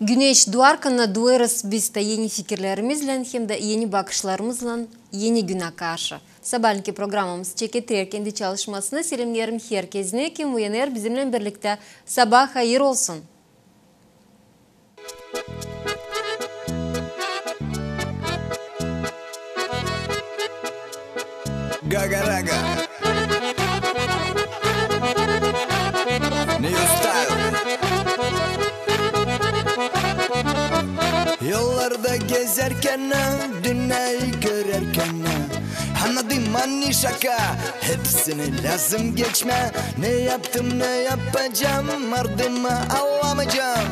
Güneş duarkana duarız biz de yeni fikirlerimizle hem de yeni bakışlarımızla yeni güne karşı. Sabahki programımız çeketir kendi çalışmasına selamlarım herkesine kim uyanır bizimle birlikte sabah hayır olsun. Gaga New Style Yollarda gezerken, dünyayı görerken anladım anni şaka, hepsini lazım geçme. Ne yaptım ne yapacağım, ardımı alamayacağım.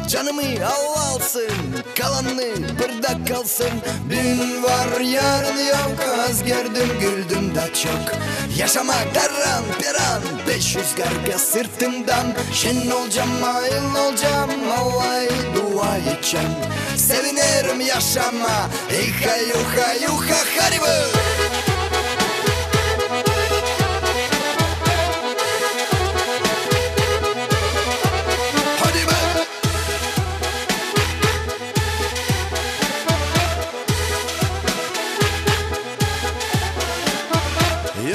Canımı Allah alsın, kalanı burada kalsın. Dün var yarın yok, az gördüm güldüm da çok. Yaşamak daran peran, 500 karga sırtımdan. Şen olacağım ayıl olacağım, Allah'a dua edeceğim. Sevinirim yaşama, yuha yuha yuha haribu.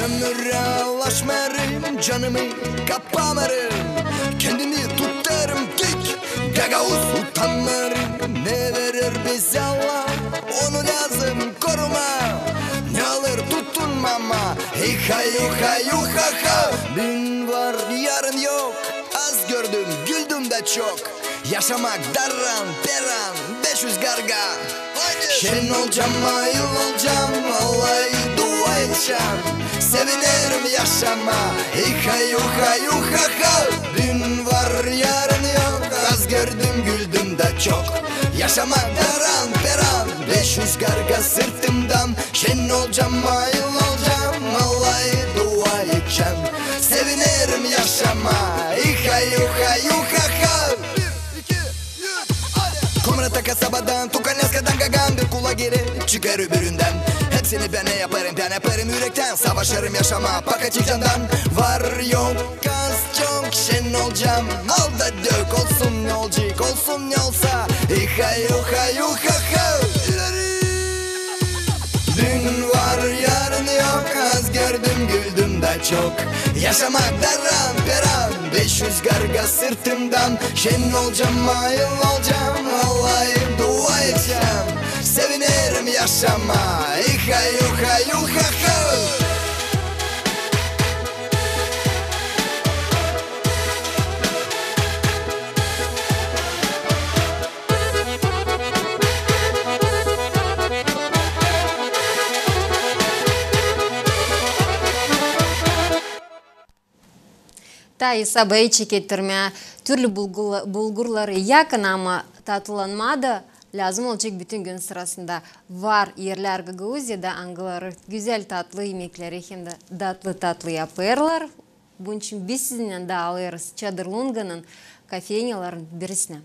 Ömüre ulaşmarım, canımı kapamarım. Kendimi tutarım dik, gagavuz utanmarım. Ne verir bize Allah, onu lazım koruma. Ne alır tutunmama, yuha yuha yuha ha. Dün var yarın yok, az gördüm güldüm de çok. Yaşamak daran peran, 500 garga. Şen olacağım ayıl olacağım, Allah'a dua edeceğim. Sevinirim yaşama, yuha yuha yuha ha. Dün var yarın yok, az gördüm güldüm de çok. Yaşamak daran peran, 500 karga sırtımdan. Şen olacağım ayıl olacağım, Allah'a dua edeceğim. Sevinirim yaşama, yuha yuha yuha ha. Komrata kasabadan, Tukaneskadan gagam bir kula geri çıkar öbüründen. Hepsini ben yaparım yürekten. Savaşırım yaşama pakacı candan. Var yok az çok şen olacağım. Al da dök olsun ne olacak olsun ne olsa. Yuha yuha yuha ha. Dün var yarın yok, az gördüm güldüm de çok. Yaşamak daran peran, 500 karga sırtımdan. Şen olacağım ayıl olacağım, Allah'a dua edeceğim. Sevinirim yaşama, yuha yuha yuha ha. Tayı sabahı çekettirme, türlü bulgurları yakın ama tatlılanmadı. Lazım olacak bütün gün sırasında var yerler Gagauziyada angıları güzel tatlı yemekleri hem de tatlı yaparlar. Bunun için biz sizinle de alırız Çadır Lunga'nın kafeynyaların birisine.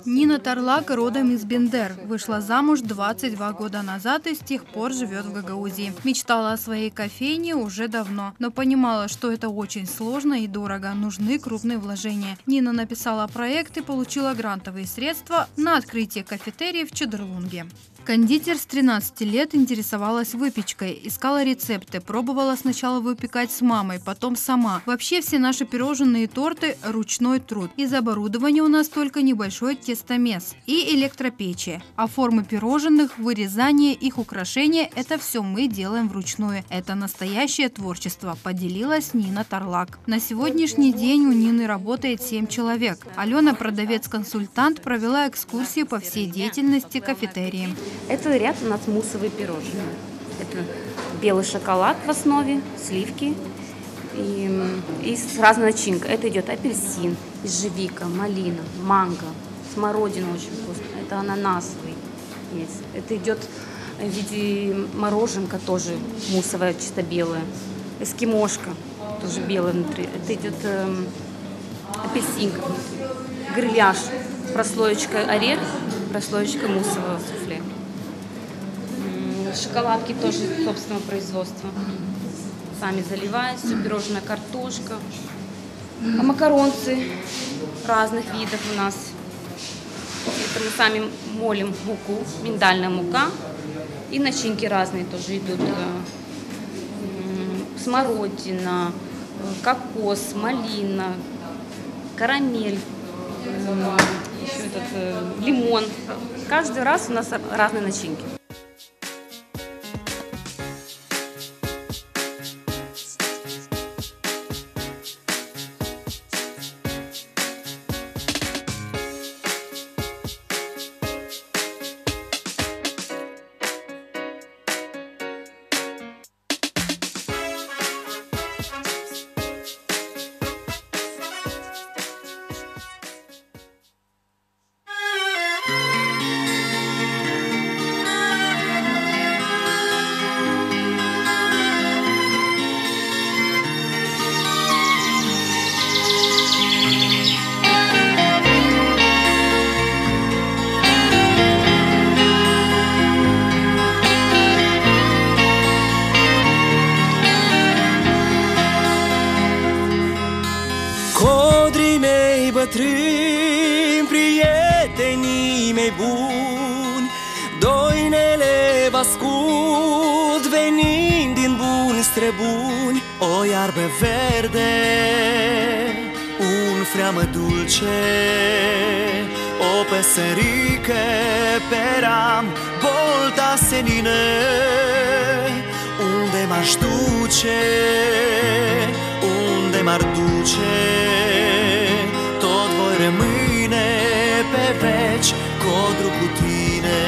Нина Тарлак родом из Бендер. Вышла замуж 22 года назад и с тех пор живет в Гагаузии. Мечтала о своей кофейне уже давно, но понимала, что это очень сложно и дорого. Нужны крупные вложения. Нина написала проект и получила грантовые средства на открытие кафетерия в Чадырлунге. Кондитер с 13 лет интересовалась выпечкой, искала рецепты, пробовала сначала выпекать с мамой, потом сама. Вообще все наши пирожные и торты – ручной труд. Из оборудования у нас только небольшой тестомес и электропечи. А формы пирожных, вырезание, их украшения – это все мы делаем вручную. Это настоящее творчество, поделилась Нина Тарлак. На сегодняшний день у Нины работает 7 человек. Алена, продавец-консультант, провела экскурсии по всей деятельности кафетерии. Это ряд у нас муссовые пирожные. Это белый шоколад в основе, сливки и разная начинка. Это идет апельсин, ежевика, малина, манго, смородина очень вкусная. Это ананасовый есть. Это идет в виде мороженка тоже муссовая, чисто белая. Эскимошка тоже белая внутри. Это идет апельсинка внутри. Гриляш, прослоечка орех, прослоечка муссового суфле. Шоколадки тоже собственного производства. Сами заливаем, все пирожное, картошка. А макаронцы разных видов у нас. Это мы сами молим муку, миндальная мука. И начинки разные тоже идут. Смородина, кокос, малина, карамель, лимон. Каждый раз у нас разные начинки. Bătrâni, prietenii mei buni, doinele vă ascult venind din buni străbuni. O iarbă verde, un freamă dulce, o păsărică pe ram, bolta senină. Unde m-aș duce, unde m-ar duce, tot voi rămâne pe veci, codru cu tine.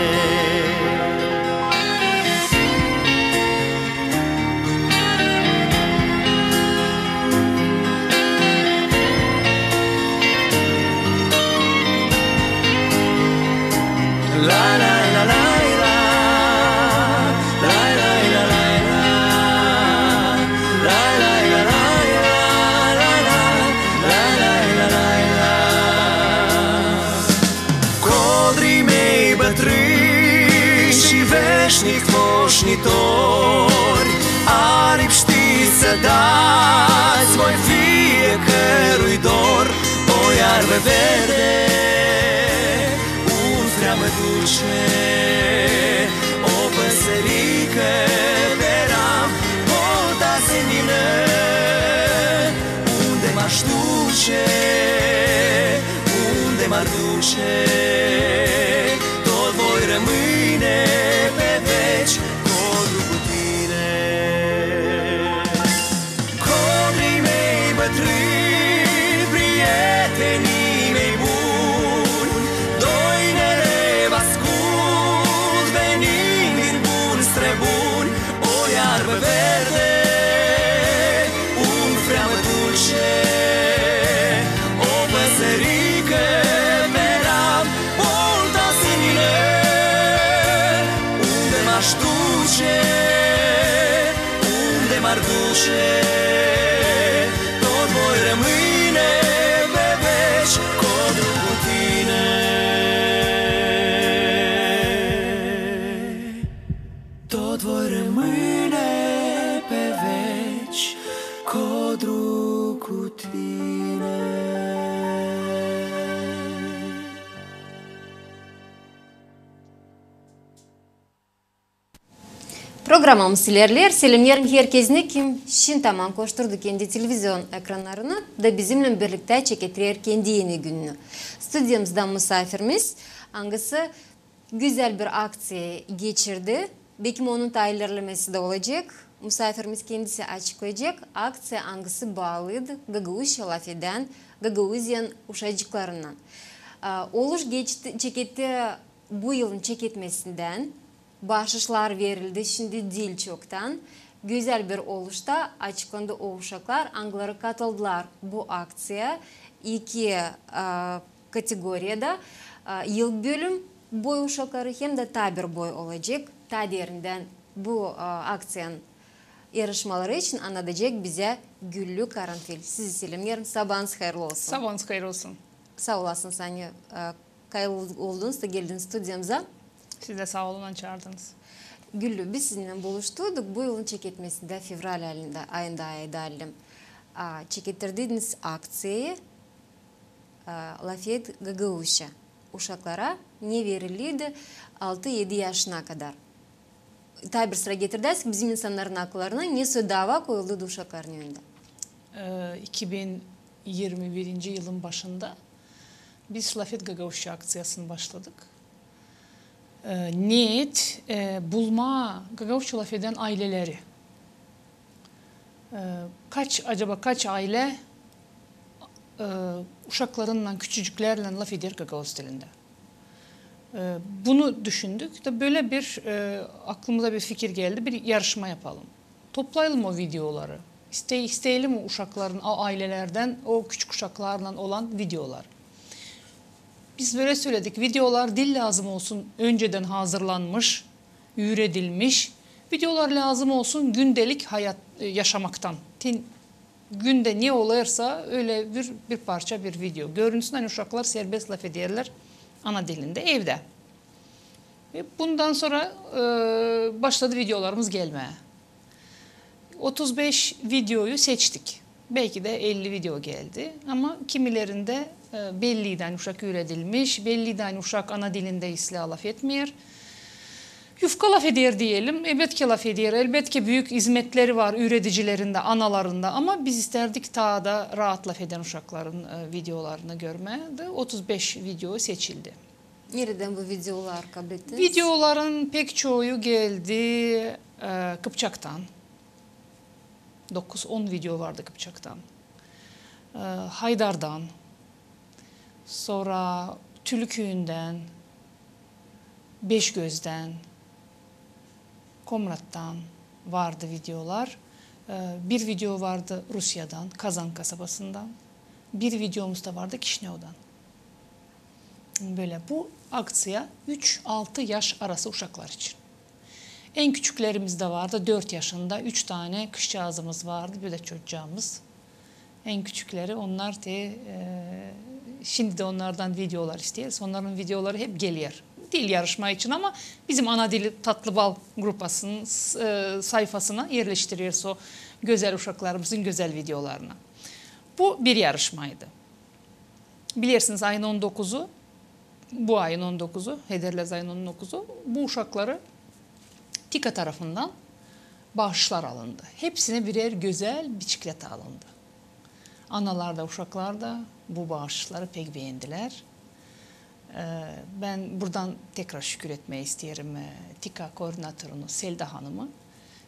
La la la la la, la la la la la, la la la la la, la la la la la. Codrii mei bătrâni și veșnic moșnitori, aripi știți să dați voi fiecărui dor. O iarbă verde, freamă dulce, o păsărică pe ram, bolta senină. Unde m-aș duce, unde m-ar duce, tot voi rămâne pe veci, codru cu tine. Codrii mei bătrâni, prietenii mei buni, doinele vă ascult venind din buni străbuni. O iarbă verde, un freamă dulce, o păsărică pe ram, bolta senină. Unde m-aș duce, unde m-ar duce, tot voi rămâne pe veci, codru cu tine. Tot voi rămâne pe veci, codru cu tine. Programmam sizlerler, selimlerim herkesine kim şintaman koşturdu kendi televizyon ekranlarını da bizimle birlikte çeketirer kendi yeni gününü. Stüdyomuzda misafirimiz hangisi güzel bir aksiye geçirdi. Belki onun ilerlemesi de olacak. Misafirimiz kendisi açıklayacak. Aksiye hangisi bağlıydı? Gagavuz Şalafi'den, Gagavuzyan uşacıklarından. Oluş çeketti bu yılın çeketmesinden. Bahşişler verildi şimdi değil çoktan. Güzel bir oluşta açıklandı o uşaklar. Angları katıldılar bu aksiye. İki kategoriyada yıl bölüm boy uşakları hem de tabir boy olacak. Tadirinden bu aksiyanın yarışmaları için anlatacak bize Güllü Karanfil. Sizi selamlıyorum. Sabahınız hayırlı olsun. Sabahınız hayırlı olsun. Sağ olasın hayırlı oldunuz da geldiniz stüdyomuza. Siz de sağ olun, çağırdınız. Güllü, biz sizinle buluşturduk. Bu yılın çeketmesinde fevral ayında aydalim. Çekettirdiğiniz aksiyayı Lafayette Gagavuş'a uşaklara ne veriliydi 6-7 yaşına kadar. Tabi bir sıra getirdiniz ki bizim insanların akıllarına ne dava koyuldu uşakların önünde? 2021 yılın başında biz Lafayette Gagavuş'a aksiyasını başladık. Niyet bulma Gagavuş'a Lafayette'den aileleri. Kaç aile uşaklarından, küçücüklerle laf eder Gagavuz dilinde. Bunu düşündük de böyle bir aklımıza bir fikir geldi. Bir yarışma yapalım. Toplayalım o videoları. İsteyelim o uşakların, o ailelerden, o küçük uşaklarla olan videolar. Biz böyle söyledik. Videolar dil lazım olsun. Önceden hazırlanmış, üretilmiş. Videolar lazım olsun gündelik hayat yaşamaktan. Günde ne olursa öyle bir parça bir video. Görünsün hani uşaklar serbest laf ederler ana dilinde evde. Bundan sonra başladı videolarımız gelmeye. 35 videoyu seçtik. Belki de 50 video geldi ama kimilerinde belliyden uşak üretilmiş, belliyden uşak ana dilinde isla laf etmiyor. Yufka laf eder diyelim, elbette laf eder, elbette büyük hizmetleri var üreticilerinde, analarında ama biz isterdik daha da rahat laf eden uşakların videolarını görmeye de 35 video seçildi. Nereden bu videolar kabul ettiniz? Videoların pek çoğu geldi Kıpçak'tan. 9-10 video vardı Kıpçak'tan. Haydar'dan, sonra Tülükü'nden, Beşgöz'den, Komrat'tan vardı videolar. Bir video vardı Rusya'dan, Kazan kasabasından. Bir videomuz da vardı Kişinev'den. Böyle bu aksiya 3-6 yaş arası uşaklar için. En küçüklerimiz de vardı 4 yaşında 3 tane kızcağızımız vardı bir de çocuğumuz. En küçükleri onlar da şimdi de onlardan videolar istiyoruz. Onların videoları hep geliyor. Dil yarışma için ama bizim ana dili Tatlı Bal grupasının sayfasına yerleştiriyoruz o güzel uşaklarımızın güzel videolarını. Bu bir yarışmaydı. Bilirsiniz ayın 19'u, bu ayın 19'u, Hederlez ayın 19'u bu uşakları TİKA tarafından bağışlar alındı. Hepsine birer güzel bisiklet alındı. Analar da uşaklar da bu bağışları pek beğendiler. Ben buradan tekrar şükür etmeyi isterim TİKA koordinatörünü Selda Hanım'ı.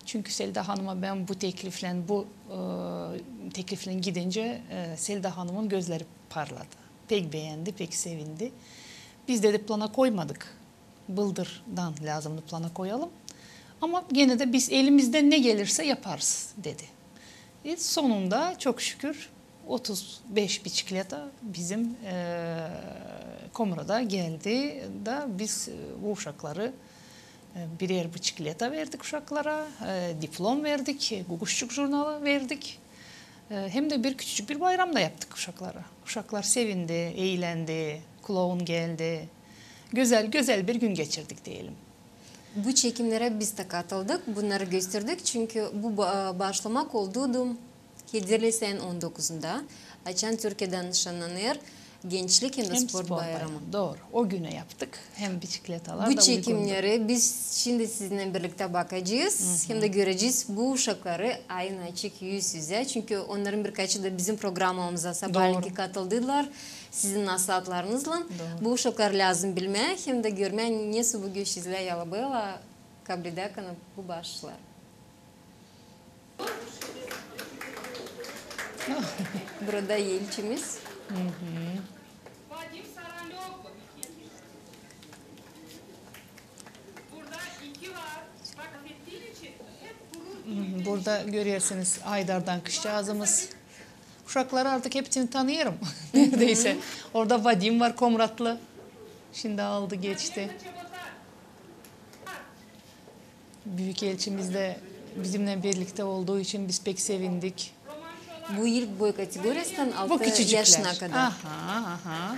Çünkü Selda Hanım'a ben bu teklifle gidince Selda Hanım'ın gözleri parladı. Pek beğendi, pek sevindi. Biz de plana koymadık. Bıldır'dan lazımdı plana koyalım. Ama gene de biz elimizden ne gelirse yaparız dedi. Sonunda çok şükür 35 bisikleta bizim Komra'da geldi da biz bu uşakları birer bisikleta verdik uşaklara, diplom verdik, Guguşçuk jurnalı verdik. Hem de küçücük bir bayram da yaptık uşaklara. Uşaklar sevindi, eğlendi, klovun geldi. Güzel bir gün geçirdik diyelim. Bu çekimlere biz de katıldık, bunları gösterdik çünkü bu başlamak oldu Hederlez ayın 19'unda. Açan Türkiye'den nişanlanır Gençlik hem de Spor Bayramı. Doğru, o güne yaptık. Hem bisikletalar bu da çekimleri uygundu. biz şimdi sizinle birlikte bakacağız. Hem de göreceğiz bu uşakları ayın açık yüz yüze. Çünkü onların birkaçı da bizim programımıza sabahleyin katıldılar. Sizin nasihatlarınızla. Bu uşaklar lazım bilmeye hem de görmeye nasıl bu göç izleye böyle kabul ederken bu başlar. Burada elçimiz. Burada görüyorsunuz Haydar'dan kızcağızımız. Uşakları artık hepsini tanıyorum neredeyse. Orada Vadim var Komratlı. Şimdi aldı geçti. Büyükelçimiz de bizimle birlikte olduğu için biz pek sevindik. Bu ilk boy kategorisinden 6 yaşına kadar. Aha.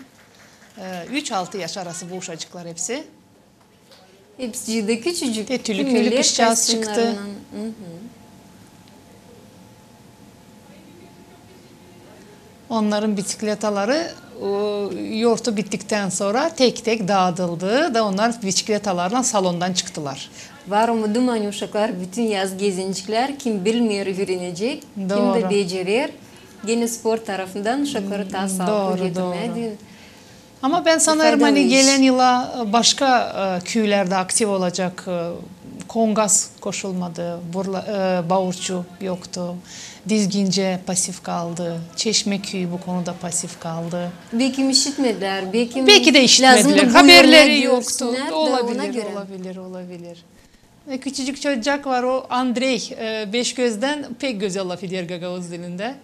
3-6 yaş arası bu uşacıklar hepsi. Hepsi de küçücük. Tülü Kümeler kışçağız çıktı. kostümlerinden. Onların bisikletaları yoğurtu bittikten sonra tek tek dağıtıldı da onlar bisikletalarla salondan çıktılar. Var umudum hani uşaklar bütün yaz gezinciler kim bilmiyor öğrenecek, kim Doğru. de becerir. Gene spor tarafından uşakları daha sağlıklı getirmedi. Ama ben sanırım Faydalı hani iş. gelen yıla başka köylerde aktif olacak. Kongas koşulmadı, Bağurçu yoktu, Dizgince pasif kaldı, Çeşme köyü bu konuda pasif kaldı. Belki işitmediler, Belki de işitmediler, haberleri yoktu. Olabilir. Olabilir. Küçücük çocuk var o Andrei, beş gözden pek güzel laf ediyor Gagavuz dilinde.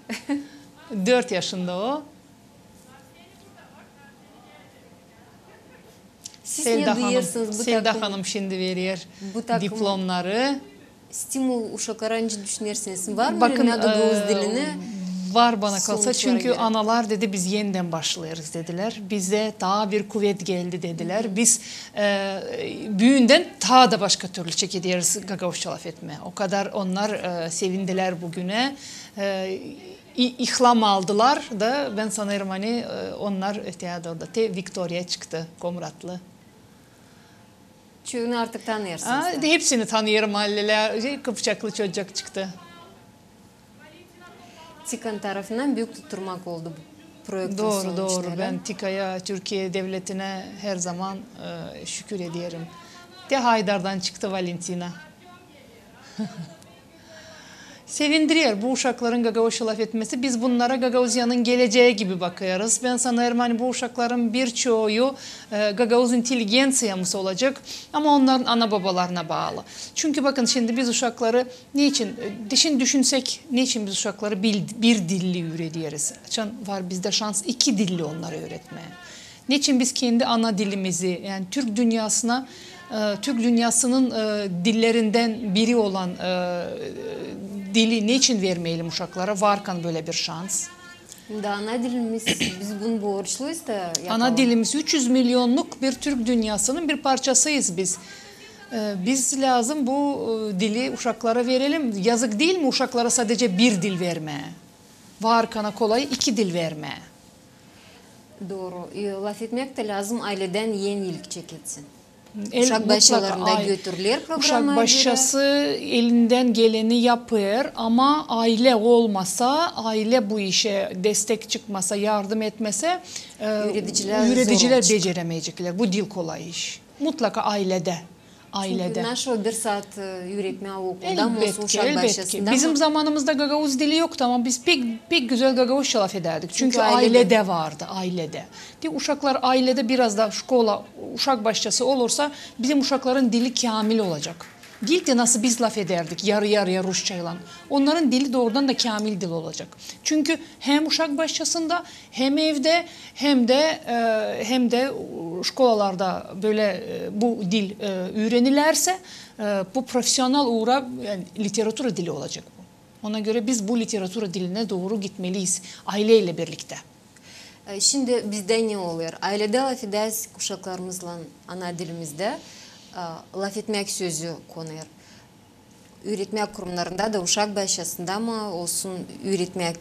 4 yaşında o. Siz ne duyuyorsunuz bu Selda takım? Hanım şimdi veriyor Bu takım- diplomları. Stimul uşaklara önce düşünürsünüz. Var mı Bakın Gagavuz diline? var bana kalsa sonuçlara çünkü göre. analar dedi biz yeniden başlayarız dediler. Bize daha bir kuvvet geldi dediler. Biz büyüğünden daha da başka türlü çekediyoruz Gagavuzça laf etme. O kadar onlar sevindiler bugüne. İhlam aldılar da ben sanırım hani onlar teatroda Victoria çıktı Komratlı. Çoğunu artık tanıyorsunuz. Hepsini tanıyorum mahalleler. Kıpçaklı çocuk çıktı. Tikan tarafından büyük tutturmak oldu bu projektin Doğru sonuçları. ben TİKA'ya, Türkiye devletine her zaman şükür ediyorum. De Haydar'dan çıktı Valentina. Sevindiriyor bu uşakların Gagavuzca laf etmesi. Biz bunlara Gagavuzya'nın geleceği gibi bakıyoruz. Ben sanırım hani bu uşakların birçoğu Gagavuz inteligentsiyamız olacak ama onların ana babalarına bağlı. Çünkü bakın şimdi biz uşakları niçin düşünsek niçin biz uşakları bir dilli öğretiyoruz? Var bizde şans 2 dilli onları öğretmeye. Niçin biz kendi ana dilimizi yani Türk dünyasının dillerinden biri olan dili niçin vermeyelim uşaklara? Varken böyle bir şans. Da ana dilimiz, biz bunu borçluyuz da yapalım. Ana dilimiz 300 milyonluk bir Türk dünyasının bir parçasıyız biz. Biz lazım bu dili uşaklara verelim. Yazık değil mi uşaklara sadece bir dil vermeye? Varkana kolay 2 dil vermeye. Doğru. Laf etmek de lazım aileden yenilik çekilsin. Uşak başlarında götürülür programa Uşak başçası elinden geleni yapıyor ama aile olmasa, aile bu işe destek çıkmasa, yardım etmese üreticiler beceremeyecekler. Bu dil kolay iş. Mutlaka ailede. Çünkü nasıl bir saat üretmeye okulda mı uşak başçasında Bizim zamanımızda Gagavuz dili yoktu ama biz pek güzel Gagavuzca laf ederdik. Çünkü ailede vardı, ailede. Uşaklar ailede biraz da uşak başçası olursa bizim uşakların dili kamil olacak. Dil de nasıl biz laf ederdik yarı yarıya Rusçayla. Onların dili doğrudan da kamil dil olacak. Çünkü hem uşak başçasında hem evde hem de şkolalarda böyle bu dil öğrenirlerse bu profesyonel yani literatüra dili olacak bu. Ona göre biz bu literatüra diline doğru gitmeliyiz aileyle birlikte. Şimdi bizde ne oluyor? Ailede laf ederiz uşaklarımızla ana dilimizde. Laf etmek sözü konuyor. Öğretmek kurumlarında da uşak başçasında mı olsun öğretmek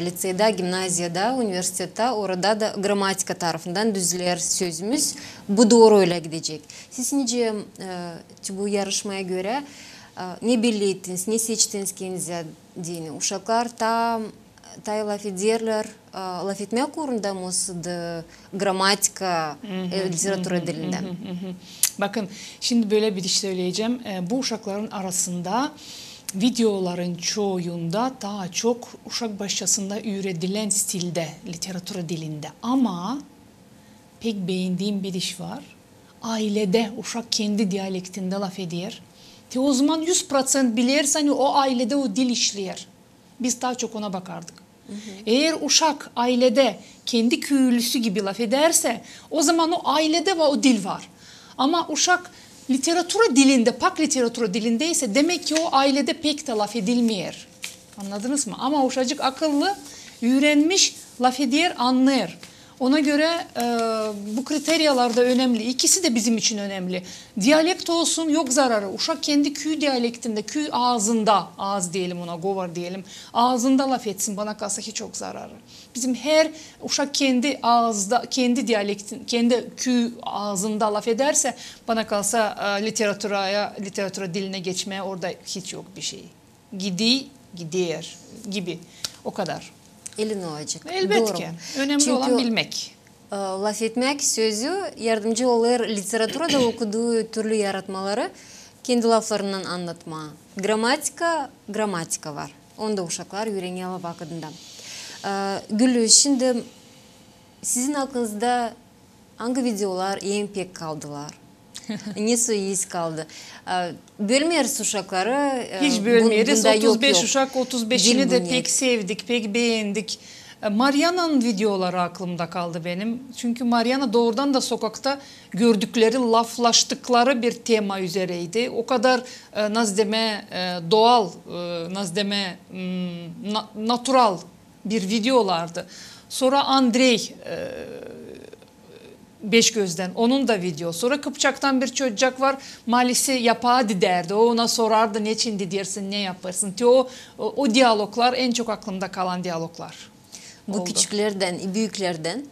liseyde, gimnaziyada, üniversitede orada da gramatika tarafından düzüler sözümüz bu doğruyla gidecek. Siz nice bu yarışmaya göre ne belli ettiniz, ne seçtiniz kendinize dini? Uşaklar tam laf ederler, laf etmek uğrunda mı gramatika, literatüra dilinde? Bakın şimdi böyle bir iş söyleyeceğim. Bu uşakların arasında videoların çoğunda daha çok uşak başçasında öğretilen stilde, literatüra dilinde. Ama pek beğendiğim bir iş var. Ailede uşak kendi diyalektinde laf ediyor. O zaman 100% bilirsen o ailede o dil işliyor. Biz daha çok ona bakardık. Eğer uşak ailede kendi köylüsü gibi laf ederse o zaman o ailede o dil var. Ama uşak literatüra dilinde, pak literatüra dilindeyse demek ki o ailede pek de laf edilmiyor. Anladınız mı? Ama uşacık akıllı, öğrenmiş, laf ediyor, anlıyor. Ona göre bu kriteryalar da önemli. İkisi de bizim için önemli. Diyalekt olsun yok zararı. Uşak kendi köy diyalektinde, köy ağzında, ağız diyelim ona, govar diyelim. Ağzında laf etsin, bana kalsa hiç yok zararı. Bizim her uşak kendi ağızda, kendi diyalektin, kendi köy ağzında laf ederse bana kalsa literatüra diline geçmeye orada hiç yok bir şey. Gider gibi. O kadar. Elin olacak. Elbette. Önemli olan bilmek. Laf etmek sözü yardımcı olur literaturada okuduğu türlü yaratmaları kendi laflarından anlatma. Gramatika var. Onda uşaklar öğreniyorlar vakitinde. Gülü, şimdi sizin aklınızda hangi videolar en pek kaldılar? Nesi iyi kaldı? Bölmeriz uşakları. Hiç bölmeriz. 35 uşak, 35'ini de pek sevdik, pek beğendik. Mariana'nın videoları aklımda kaldı benim. Çünkü Mariana doğrudan da sokakta gördükleri, laflaştıkları bir tema üzereydi. O kadar nasıl deme doğal, nasıl deme natural bir videolardı. Sonra Andrei Beşgöz'den, onun da video. Sonra Kıpçak'tan bir çocuk var, Malisi yapadı derdi. O ona sorardı, ne için dersin, ne yaparsın. O diyaloglar en çok aklımda kalan diyaloglar. Bu oldu. Küçüklerden, büyüklerden?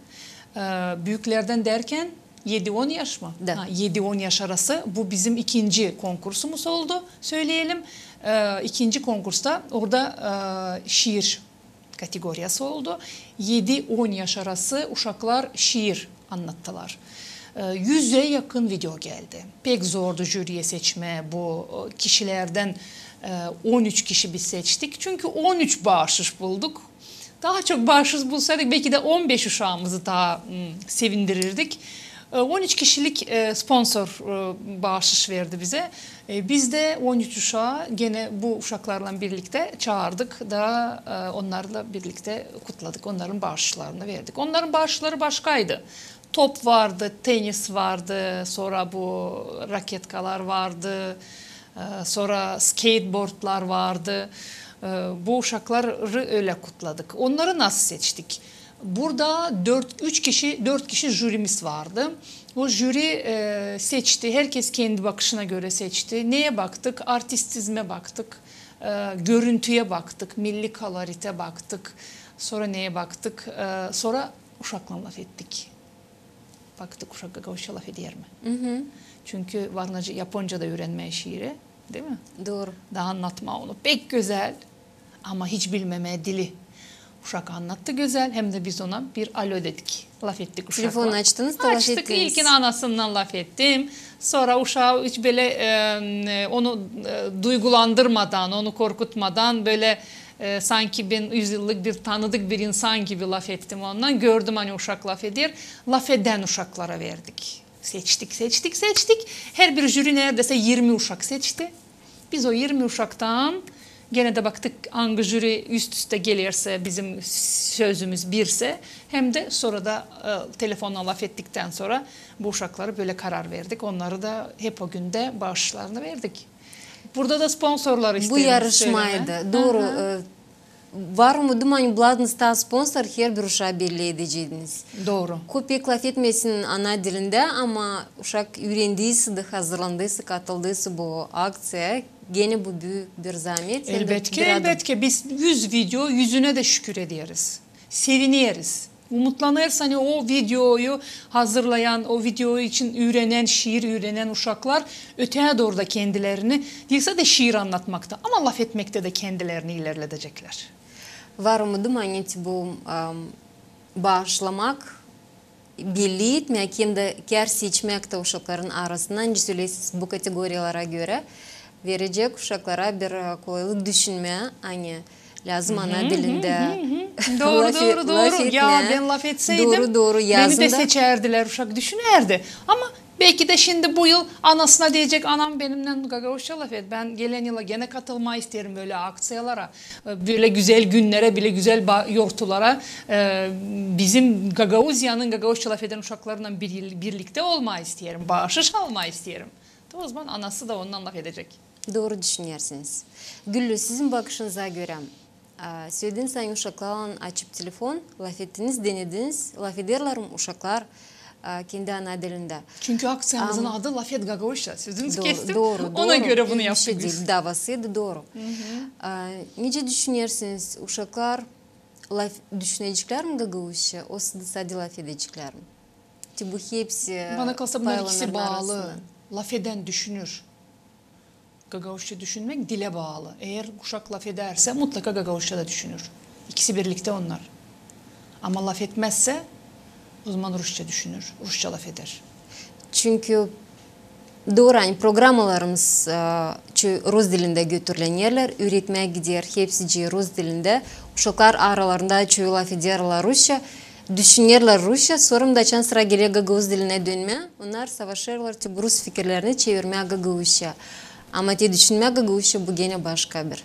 Büyüklerden derken 7-10 yaş mı? 7-10 yaş arası. Bu bizim ikinci konkursumuz oldu, söyleyelim. İkinci konkursta orada şiir kategoriyası oldu. 7-10 yaş arası uşaklar şiir anlattılar. 100'e yakın video geldi. Pek zordu jüriye seçme, bu kişilerden 13 kişi biz seçtik. Çünkü 13 bağışış bulduk. Daha çok bağışız bulsaydık belki de 15 uşağımızı daha sevindirirdik. 13 kişilik sponsor bağışış verdi bize. Biz de 13 uşağı gene bu uşaklarla birlikte çağırdık da onlarla birlikte kutladık. Onların bağışlarını verdik. Onların bağışları başkaydı. Top vardı, tenis vardı, sonra bu raketkalar vardı, sonra skateboardlar vardı. Bu uşakları öyle kutladık. Onları nasıl seçtik? Burada 4 kişi jürimiz vardı. O jüri seçti. Herkes kendi bakışına göre seçti. Neye baktık? Artistizme baktık. Görüntüye baktık. Milli kolorite baktık. Sonra neye baktık? Sonra uşakla laf ettik. Baktık uşak Gagavuşça laf eder mi? Hı. Çünkü Varnacı Japonca da öğrenmeye şiiri. Değil mi? Doğru. Daha anlatma onu. Pek güzel ama hiç bilmemeye dili. Uşak anlattı güzel. Hem de biz ona bir alo dedik. Laf ettik uşakla. Telefonu açtınız da laf ettiniz. Açtık. İlkin anasından laf ettim. Sonra uşağı hiç böyle onu duygulandırmadan, onu korkutmadan böyle sanki ben 100 yıllık bir tanıdık bir insan gibi laf ettim ondan. Gördüm hani uşak laf eder. Laf eden uşaklara verdik. Seçtik. Her bir jüri neredeyse 20 uşak seçti. Biz o 20 uşaktan gene de baktık hangi jüri üst üste gelirse bizim sözümüz birse hem de sonra da telefonla laf ettikten sonra bu uşaklara böyle karar verdik. Onları da hep o günde bağışlarını verdik. Burada da sponsorlar isterim. Bu yarışmaydı. Doğru. Var mı duman buladınızda sponsor her bir uşağı belli edeceğiniz. Doğru. Köpek laf etmesin ana dilinde ama uşak öğrendiyse de hazırlandıysa, katıldıysa bu aksiya gene bu büyük bir zahmet. Elbette. Biz 100 video yüzüne de şükür ederiz. Seviniriz. Umutlanırsa hani o videoyu hazırlayan, o video için şiir öğrenen uşaklar öteye doğru da kendilerini değilse de şiir anlatmakta ama laf etmekte de kendilerini ilerletecekler. Var mı dumaneti bu bağışlamak, belli etmek hem de ker seçmekte uşakların arasından söyleyesiz bu kategoriyalara göre verecek uşaklara bir kolaylık düşünmeye hani lazım ana dilinde. Doğru. Ya ben laf etseydim beni de seçerdiler uşak düşünerdi. Ama belki de şimdi bu yıl anasına diyecek anam benimle Gagavuşça laf et. Ben gelen yıla gene katılmayı isterim böyle aksiyalara. Böyle güzel günlere, bile güzel yortulara. Bizim Gagavuzya'nın Gagavuşça laf eden uşaklarla birlikte olmayı isterim. Bağışış almayı isterim. O zaman anası da ondan laf edecek. Doğru düşünüyorsunuz. Güllü, sizin bakışınıza göre Söylediniz sayın uşaklarla açıp telefon, laf ettiniz, denediniz. Laf ederler uşaklar kendi ana dilinde. Çünkü aksiyonumuzun adı Lafet Gagavuşa. Sözünüzü kestim. Doğru. Ona göre bunu Bir şey yaptık biz. değil, davasıydı, doğru. Nece düşünürsünüz uşaklar laf düşünecekler mi Gagavuşa? O sadece laf edecekler mi? Bu hepsi Bana kalsa bunlar ikisi paylanırlar bağlı. arasında. Laf eden düşünür. Gagavuşça düşünmek dile bağlı. Eğer uşak laf ederse mutlaka Gagavuşça da düşünür. İkisi birlikte onlar. Ama laf etmezse o zaman Rusça düşünür. Rusça laf eder. Çünkü doğru hani programlarımız Rus dilinde götürülen yerler, üretmeye gider, hepsi Rus dilinde. Uşaklar aralarında çoğu laf ederler Rusça, düşünürler Rusça, sonra da sıra geliyor Gagavuz diline dönmeye. Onlar savaşırlar, Rus fikirlerini çevirmeye Gagavuzça. Ama düşünmeye Gagavuzça bu gene başka bir.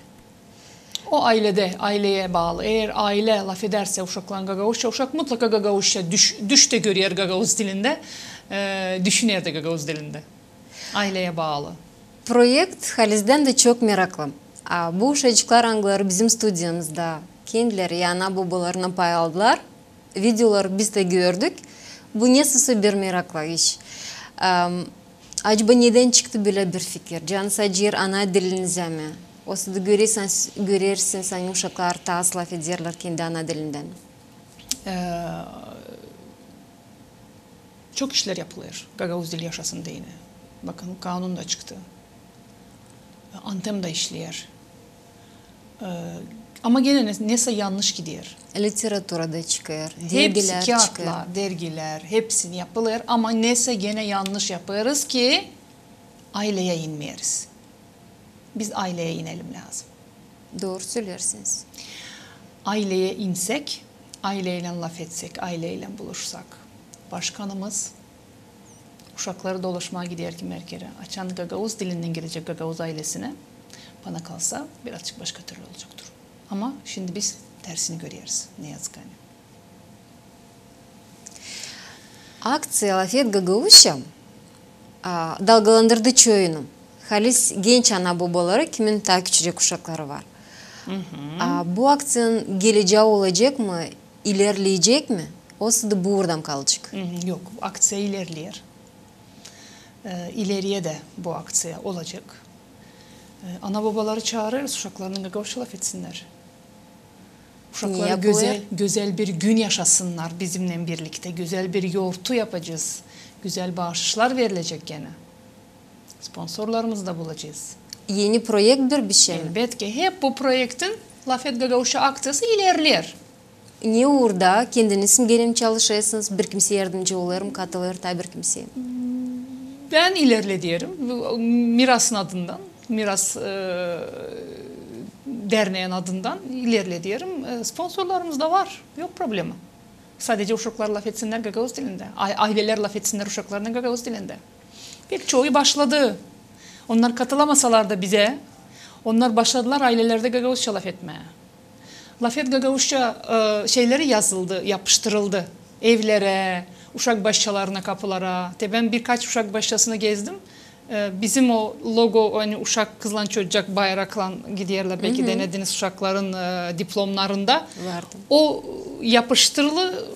O aileye bağlı. Eğer aile laf ederse uşakla Gagavuzça, uşak mutlaka Gagavuzça düş de görüyor Gagavuz dilinde, düşünür de Gagavuz dilinde. Aileye bağlı. Projekt Halis'den de çok meraklı. Bu uşacıklar angları bizim stüdyomuzda kendileri ana babalarına pay aldılar. Videoları biz de gördük. Bu nasıl bir meraklı iş. Acaba neden çıktı böyle bir fikir? Can sadece ana dilinize mi? O sırada görürsün sen uşaklar tas laf ederler kendi ana dilinden. Çok işler yapılıyor. Gagavuz dili yaşasın diye. Bakın kanun da çıktı. Antem da işliyor. Ama gene neyse yanlış gidiyor. Literaturada çıkıyor. Hepsi Dergiler kağıtlar, çıkıyor. dergiler, hepsini yapılıyor. Ama neyse gene yanlış yaparız ki aileye inmeyiz. Biz aileye inelim lazım. Doğru söylersiniz. Aileye insek, aileyle laf etsek, aileyle buluşsak. Başkanımız uşakları dolaşmaya gider ki merkere. Açan Gagavuz dilinden gelecek Gagavuz ailesine. Bana kalsa birazcık başka türlü olacaktır. Ama şimdi biz tersini görüyoruz. Ne yazık hani. Akция Lafet Gagavuşa dalgalandırdı çoğunu. Halis genç ana babaları kimin daha küçücük uşakları var. Bu aksiyon geleceği olacak mı? İlerleyecek mi? O sırada buradan kalacak. Yok, aksiye ilerliyor. İleriye de bu aksiye olacak. Ana babaları çağırırız uşaklarının Gagavuşça laf etsinler. Uşaklar güzel bir gün yaşasınlar bizimle birlikte. Güzel bir yoğurtu yapacağız. Güzel bağışlar verilecek gene. Sponsorlarımızı da bulacağız. Yeni projekt bir şey mi? Elbette hep bu projektin Lafet Gagavuşça aksiyası ilerliyor. Niye orada kendiniz mi gelin çalışıyorsunuz? Bir kimse yardımcı olurum, katılır tabi bir kimseye. Ben ilerlediyorum. Miras'ın adından, Miras derneğin adından ilerlediyorum. Sponsorlarımız da var. Yok problemi. Sadece uşaklar laf etsinler Gagavuz dilinde. Aileler laf etsinler uşaklarına Gagavuz dilinde. Pek çoğu başladı. Onlar katılamasalar da bize, onlar başladılar ailelerde Gagavuzça laf etmeye. Lafet Gagavuzça şeyleri yazıldı, yapıştırıldı. Evlere, uşak başçalarına, kapılara. Ben birkaç uşak başçasını gezdim. Bizim o logo, hani uşak kızlan çocuk bayrakla gidiyorlar. Belki denediniz uşakların diplomlarında. Vardı. O yapıştırılı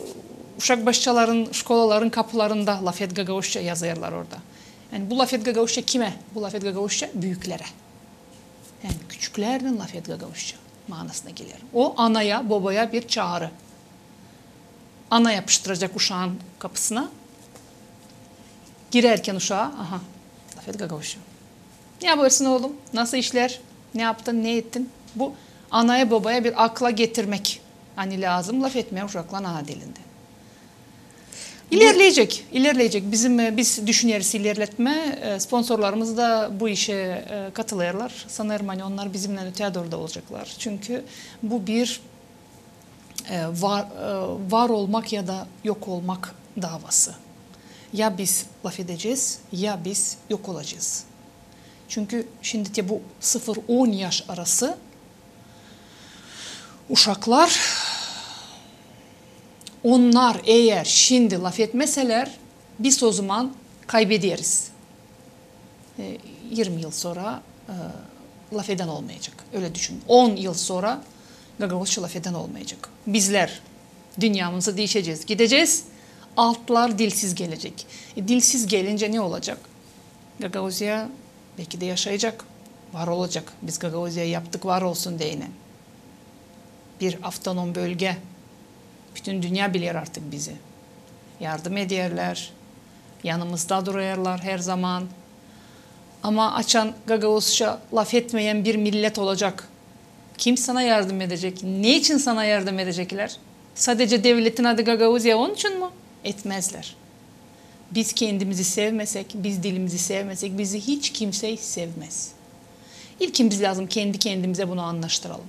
uşak başçaların, şkolaların kapılarında Lafet Gagavuzça yazıyorlar orada. Yani bu Lafet Gagavuzça kime? Bu Lafet Gagavuzça büyüklere. Yani küçüklerden Lafet Gagavuzça manasına gelir. O anaya, babaya bir çağrı. Ana yapıştıracak uşağın kapısına. Girerken uşağa, aha, Lafet Gagavuşa. Ne yapıyorsun oğlum? Nasıl işler? Ne yaptın? Ne ettin? Bu anaya babaya bir akla getirmek. Hani lazım laf etmeye uşakla ana dilinde. İlerleyecek. Biz düşünüyoruz ilerletme. Sponsorlarımız da bu işe katılıyorlar. Sanırım hani onlar bizimle öteye doğru da olacaklar. Çünkü bu bir var olmak ya da yok olmak davası. Ya biz laf edeceğiz ya biz yok olacağız. Çünkü şimdi bu 0-10 yaş arası uşaklar, onlar eğer şimdi laf etmeseler biz o zaman kaybederiz. 20 yıl sonra laf eden olmayacak. Öyle düşün. 10 yıl sonra Gagavuzca laf eden olmayacak. Bizler dünyamızı değişeceğiz, gideceğiz. Altlar dilsiz gelecek. Dilsiz gelince ne olacak? Gagavuzya belki de yaşayacak, var olacak. Biz Gagavuzya'yı yaptık, var olsun deyine. Bir avtonom bölge. Bütün dünya bilir artık bizi. Yardım ederler, yanımızda durarlar her zaman. Ama açan Gagavuzca laf etmeyen bir millet olacak. Kim sana yardım edecek? Ne için sana yardım edecekler? Sadece devletin adı Gagavuzya onun için mi? Etmezler. Biz kendimizi sevmesek, biz dilimizi sevmesek bizi hiç kimse sevmez. İlkimiz lazım kendi kendimize bunu anlaştıralım.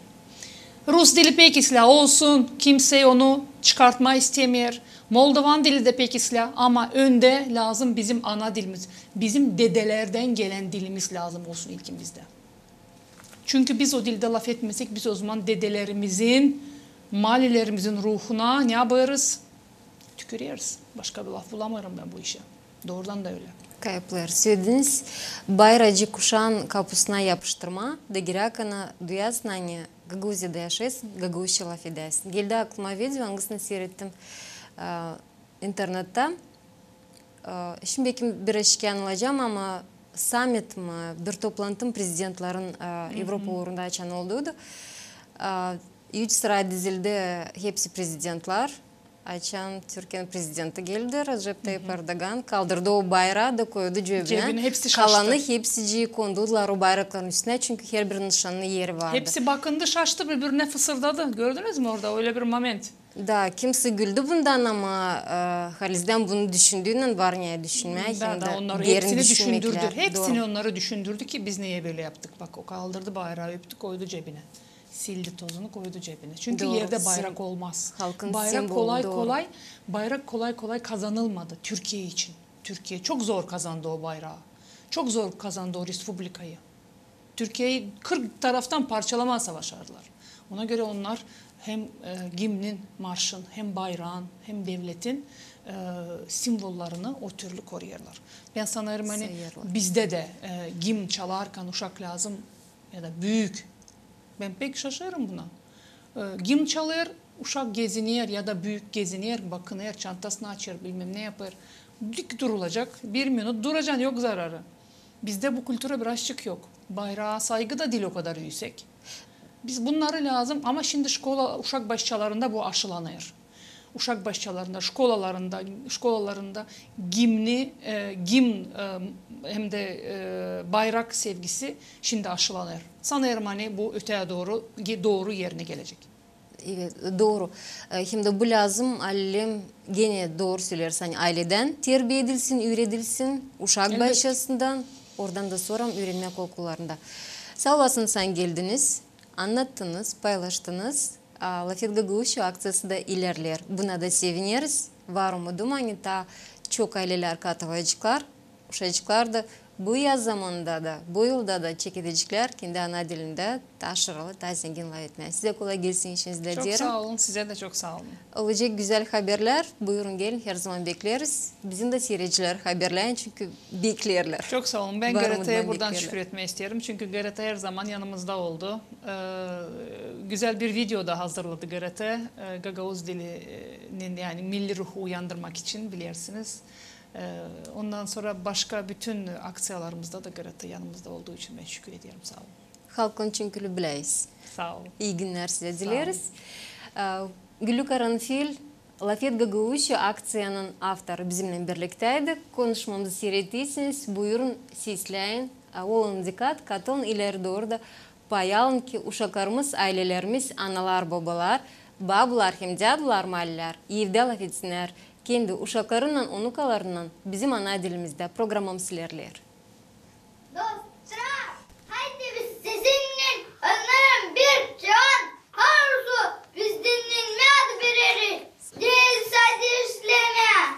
Rus dili pek islah olsun, kimse onu çıkartma istemiyor. Moldovan dili de pek islah ama önde lazım bizim ana dilimiz. Bizim dedelerden gelen dilimiz lazım olsun ilkimizde. Çünkü biz o dilde laf etmesek biz o zaman dedelerimizin, malilerimizin ruhuna ne yaparız? Tükürüyoruz. Başka bir laf bulamıyorum ben bu işe. Doğrudan da öyle. Kayıplar söylediniz. Bayracı kuşağın kapısına yapıştırma. Degirakana duyasın hani Gagavuzya'da yaşaysın, Gagavuzca laf edersin. Geldi aklıma video, hangisini seyrettim internette. Şimdi belki bir eşken alacağım ama summit mı, bir toplantım prezidentlerin Avrupa uğrunda açan oldu. 3 sıra dizildi hepsi prezidentler. Açan Türkiye'nin prezidenti geldi. Recep Tayyip Erdoğan kaldırdı o bayrağı da koydu cebine. Hepsi şaştı. Kalanı hepsi kondular o bayrakların üstüne çünkü her bir nişanlı yeri vardı. Hepsi bakındı şaştı birbirine fısıldadı. Gördünüz mü orada öyle bir moment? Da kimse güldü bundan ama Halis'den bunu düşündüğünden var niye düşünmeye. Da onları hepsini düşündürdü. Hepsini onları düşündürdü ki biz niye böyle yaptık. Bak o kaldırdı bayrağı öptü koydu cebine. Sildi tozunu koydu cebine. Çünkü doğru, yerde bayrak olmaz. Halkın bayrak kolay kolay kazanılmadı Türkiye için. Türkiye çok zor kazandı o bayrağı. Çok zor kazandı o respublikayı. Türkiye'yi 40 taraftan parçalama savaşardılar. Ona göre onlar hem gimnin, marşın, hem bayrağın, hem devletin simvollarını o türlü koruyorlar. Ben sanırım hani bizde de gim çalarken uşak lazım ya da büyük. Ben pek şaşırırım buna. Gim çalır, uşak geziniyor ya da büyük geziniyor, bakınıyor, çantasını açıyor, bilmem ne yapar. Dik durulacak, 1 minut duracaksın, yok zararı. Bizde bu kültüre birazcık yok. Bayrağa saygı da değil o kadar yüksek. Biz bunları lazım ama şimdi uşak başçalarında bu aşılanıyor. Uşak başçalarında, şkolalarında gim hem de bayrak sevgisi şimdi aşılanıyor. Sanırım hani bu öteye doğru yerine gelecek. Evet, doğru. Şimdi bu lazım ailem gene doğru söylersin. Hani aileden terbiye edilsin, öğretilsin, uşak başçasından, oradan da sonra öğrenmek okullarında. Sağ olasın sen geldiniz, anlattınız, paylaştınız. Lafet Gagavuzca akциясы da ilerler. Buna da seviniriz. Var umudum hani ta çok aileler katılacaklar. Uşacaklar da bu yaz zamanında da, bu yılda da çekecekler kendi ana dilinde taşıralı, ta zengin laf etmeye. Size kolay gelsin işinizde çok diyelim. Çok sağ olun, size de çok sağ olun. Olacak güzel haberler. Buyurun gelin, her zaman bekleriz. Bizim de seyirciler haberleyin çünkü beklerler. Çok sağ olun. Ben GRT'ye buradan şükür etmek istiyorum. Çünkü GRT her zaman yanımızda oldu. Güzel bir video da hazırladı GRT. Gagavuz dilinin yani milli ruhu uyandırmak için bilirsiniz. Ondan sonra başka bütün aksiyalarımızda da GRT yanımızda olduğu için ben şükür ediyorum. Sağ olun. Halkın çünkü bileyiz. Sağ olun. İyi günler size dileriz. Gülü Karanfil, Lafet Gagavuzca aksiyanın avtarı bizimle birlikteydi. Konuşmamızı seyrettiyseniz buyurun sizleyin. Olun dikkat, katılın ileri doğru da pay alın ki uşaklarımız, ailelerimiz, analar, babalar, babalar hem dadılar, maliler, evde laf etsinler. Kendi uşaklarından, onukalarından bizim ana dilimizde programımız ilerler. Dostlar, haydi biz sizinle önlerin bir can arzu biz dinlenmez bireri. Değil sadece işleme.